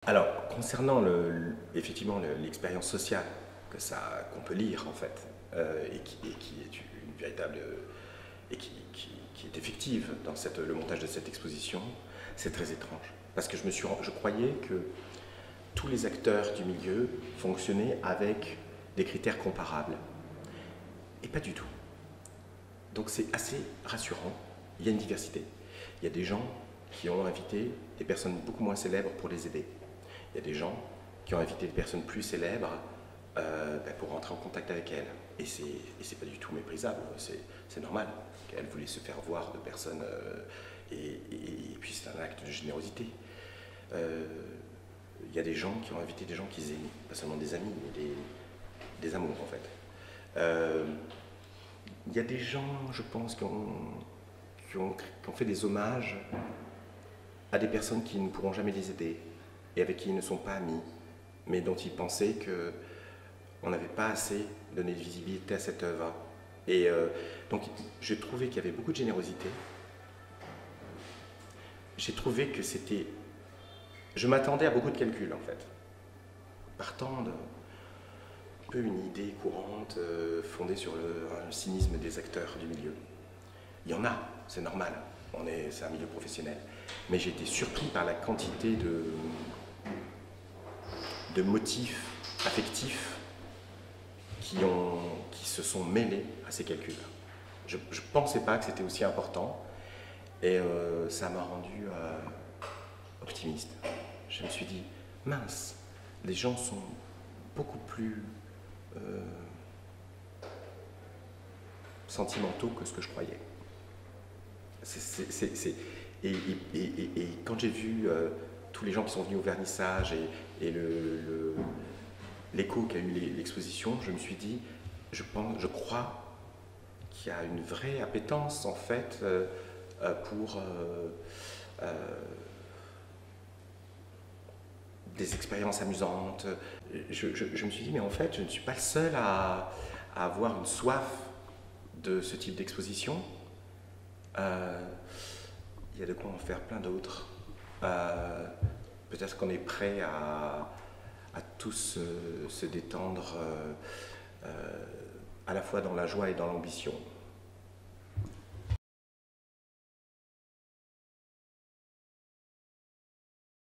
Alors, concernant effectivement l'expérience sociale qu'on peut lire en fait, et qui est une véritable et qui est effective dans le montage de cette exposition, c'est très étrange. Parce que je croyais que tous les acteurs du milieu fonctionnaient avec des critères comparables. Et pas du tout. Donc c'est assez rassurant. Il y a une diversité. Il y a des gens qui ont invité des personnes beaucoup moins célèbres pour les aider. Il y a des gens qui ont invité des personnes plus célèbres pour rentrer en contact avec elles. Et c'est pas du tout méprisable, c'est normal qu'elle voulait se faire voir de personnes, et puis c'est un acte de générosité. Il y a des gens qui ont invité des gens qu'ils aiment, pas seulement des amis, mais des amours en fait. Il y a des gens, je pense, qui ont fait des hommages à des personnes qui ne pourront jamais les aider et avec qui ils ne sont pas amis, mais dont ils pensaient qu'on n'avait pas assez donné de visibilité à cette œuvre. Et donc, j'ai trouvé qu'il y avait beaucoup de générosité. J'ai trouvé que c'était... Je m'attendais à beaucoup de calculs, en fait. D'un peu une idée courante fondée sur un cynisme des acteurs du milieu. Il y en a, c'est normal, c'est un milieu professionnel. Mais j'ai été surpris par la quantité de motifs affectifs qui se sont mêlés à ces calculs. Je ne pensais pas que c'était aussi important et ça m'a rendu optimiste. Je me suis dit, mince, les gens sont beaucoup plus sentimentaux que ce que je croyais. Et quand j'ai vu tous les gens qui sont venus au vernissage et l'écho qu'a eu l'exposition, je me suis dit, je crois qu'il y a une vraie appétence en fait pour des expériences amusantes. Je me suis dit, mais en fait, je ne suis pas le seul à avoir une soif de ce type d'exposition. Il y a de quoi en faire plein d'autres. Peut-être qu'on est prêt à tous se détendre à la fois dans la joie et dans l'ambition.